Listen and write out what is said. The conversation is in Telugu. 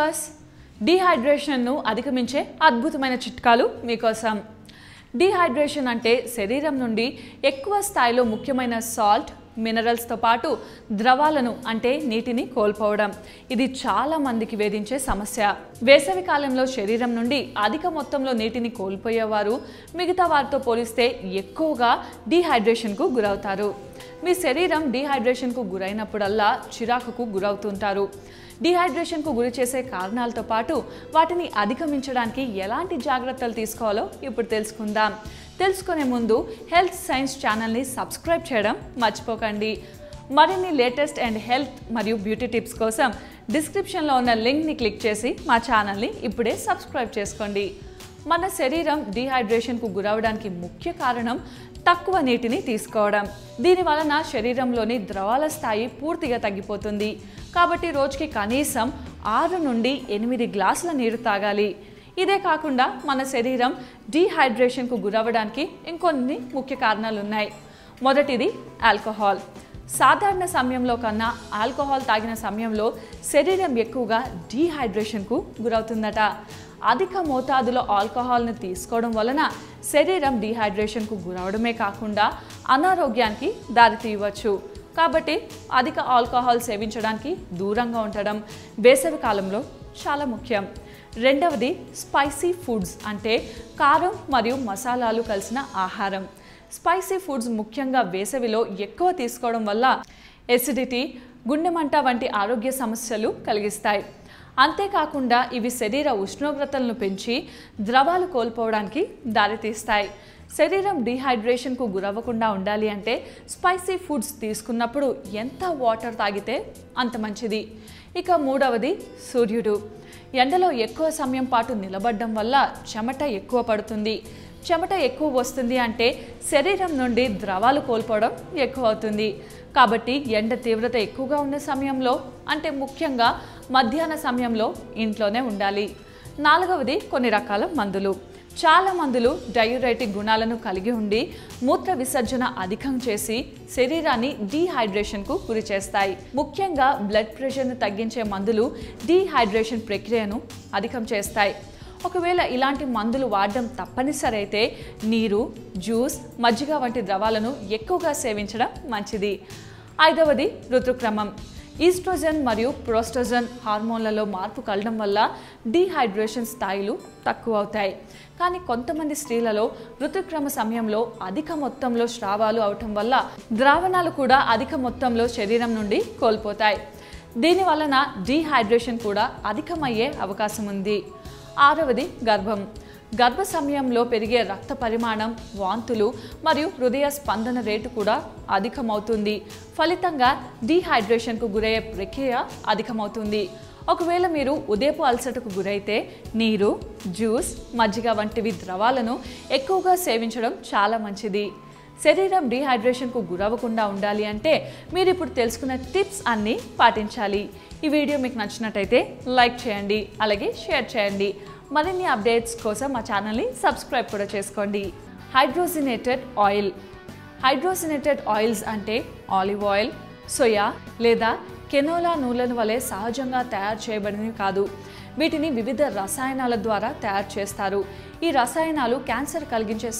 వ్యూవర్స్, డీహైడ్రేషన్ను అధిగమించే అద్భుతమైన చిట్కాలు మీకోసం. డీహైడ్రేషన్ అంటే శరీరం నుండి ఎక్కువ స్థాయిలో ముఖ్యమైన సాల్ట్, మినరల్స్తో పాటు ద్రవాలను అంటే నీటిని కోల్పోవడం. ఇది చాలా మందికి వేధించే సమస్య. వేసవి కాలంలో శరీరం నుండి అధిక మొత్తంలో నీటిని కోల్పోయేవారు మిగతా వారితో పోలిస్తే ఎక్కువగా డీహైడ్రేషన్కు గురవుతారు. మీ శరీరం డీహైడ్రేషన్కు గురైనప్పుడల్లా చిరాకుకు గురవుతుంటారు. డీహైడ్రేషన్కు గురి చేసే కారణాలతో పాటు వాటిని అధిగమించడానికి ఎలాంటి జాగ్రత్తలు తీసుకోవాలో ఇప్పుడు తెలుసుకుందాం. తెలుసుకునే ముందు హెల్త్ సైన్స్ ఛానల్ని సబ్స్క్రైబ్ చేయడం మర్చిపోకండి. మరిన్ని లేటెస్ట్ అండ్ హెల్త్ మరియు బ్యూటీ టిప్స్ కోసం డిస్క్రిప్షన్లో ఉన్న లింక్ని క్లిక్ చేసి మా ఛానల్ని ఇప్పుడే సబ్స్క్రైబ్ చేసుకోండి. మన శరీరం డీహైడ్రేషన్కు గురవడానికి ముఖ్య కారణం తక్కువ నీటిని తీసుకోవడం. దీని వలన శరీరంలోని ద్రవాల స్థాయి పూర్తిగా తగ్గిపోతుంది. కాబట్టి రోజుకి కనీసం 6 నుండి 8 గ్లాసుల నీరు తాగాలి. ఇదే కాకుండా మన శరీరం డీహైడ్రేషన్కు గురవడానికి ఇంకొన్ని ముఖ్య కారణాలు ఉన్నాయి. మొదటిది ఆల్కహాల్. సాధారణ సమయంలో కన్నా ఆల్కహాల్ తాగిన సమయంలో శరీరం ఎక్కువగా డీహైడ్రేషన్కు గురవుతుందట. అధిక మోతాదులో ఆల్కహాల్ను తీసుకోవడం వలన శరీరం డీహైడ్రేషన్కు గురవడమే కాకుండా అనారోగ్యానికి దారితీయవచ్చు. కాబట్టి అధిక ఆల్కహాల్ సేవించడానికి దూరంగా ఉండడం వేసవి కాలంలో చాలా ముఖ్యం. రెండవది స్పైసీ ఫుడ్స్ అంటే కారం మరియు మసాలాలు కలిసిన ఆహారం. స్పైసీ ఫుడ్స్ ముఖ్యంగా వేసవిలో ఎక్కువ తీసుకోవడం వల్ల ఎసిడిటీ, గుండె మంట వంటి ఆరోగ్య సమస్యలు కలిగిస్తాయి. అంతేకాకుండా ఇవి శరీర ఉష్ణోగ్రతలను పెంచి ద్రవాలు కోల్పోవడానికి దారితీస్తాయి. శరీరం డీహైడ్రేషన్కు గురవ్వకుండా ఉండాలి అంటే స్పైసీ ఫుడ్స్ తీసుకున్నప్పుడు ఎంత వాటర్ తాగితే అంత మంచిది. ఇక మూడవది సూర్యుడు. ఎండలో ఎక్కువ సమయం పాటు నిలబడడం వల్ల చెమట ఎక్కువ పడుతుంది. చెమట ఎక్కువ వస్తుంది అంటే శరీరం నుండి ద్రవాలు కోల్పోవడం ఎక్కువ అవుతుంది. కాబట్టి ఎండ తీవ్రత ఎక్కువగా ఉన్న సమయంలో అంటే ముఖ్యంగా మధ్యాహ్న సమయంలో ఇంట్లోనే ఉండాలి. నాలుగవది కొన్ని రకాల మందులు. చాలా మందులు డయూరెటిక్ గుణాలను కలిగి ఉండి మూత్ర విసర్జన అధికం చేసి శరీరాన్ని డీహైడ్రేషన్కు గురి చేస్తాయి. ముఖ్యంగా బ్లడ్ ప్రెషర్ను తగ్గించే మందులు డీహైడ్రేషన్ ప్రక్రియను అధికం చేస్తాయి. ఒకవేళ ఇలాంటి మందులు వాడడం తప్పనిసరి అయితే నీరు, జ్యూస్, మజ్జిగ వంటి ద్రవాలను ఎక్కువగా సేవించడం మంచిది. ఐదవది ఋతుక్రమం. ఈస్ట్రోజన్ మరియు ప్రోస్టోజన్ హార్మోన్లలో మార్పు కలగడం వల్ల డీహైడ్రేషన్ స్థాయిలు తక్కువ అవుతాయి. కానీ కొంతమంది స్త్రీలలో ఋతుక్రమ సమయంలో అధిక మొత్తంలో స్రావాలు అవటం వల్ల ద్రావణాలు కూడా అధిక మొత్తంలో శరీరం నుండి కోల్పోతాయి. దీని వలన డీహైడ్రేషన్ కూడా అధికమయ్యే అవకాశం ఉంది. ఆరవది గర్భం. గర్భ సమయంలో పెరిగే రక్త పరిమాణం, వాంతులు మరియు హృదయ స్పందన రేటు కూడా అధికమవుతుంది. ఫలితంగా డీహైడ్రేషన్కు గురయ్యే ప్రక్రియ అధికమవుతుంది. ఒకవేళ మీరు ఉదయపు అలసటకు గురైతే నీరు, జ్యూస్, మజ్జిగ వంటివి ద్రవాలను ఎక్కువగా సేవించడం చాలా మంచిది. శరీరం డీహైడ్రేషన్కు గురవ్వకుండా ఉండాలి అంటే మీరు ఇప్పుడు తెలుసుకున్న టిప్స్ అన్నీ పాటించాలి. ఈ వీడియో మీకు నచ్చినట్టయితే లైక్ చేయండి, అలాగే షేర్ చేయండి. మరిన్ని అప్డేట్స్ కోసం మా ఛానల్ని సబ్స్క్రైబ్ కూడా చేసుకోండి. Hydrogenated oil. హైడ్రోజినేటెడ్ ఆయిల్స్ అంటే ఆలివ్ ఆయిల్, సోయా లేదా కెనోలా నూనెల వలె సహజంగా తయారు చేయబడినవి కాదు. వీటిని వివిధ రసాయనాల ద్వారా తయారు చేస్తారు. ఈ రసాయనాలు క్యాన్సర్ కలిగించే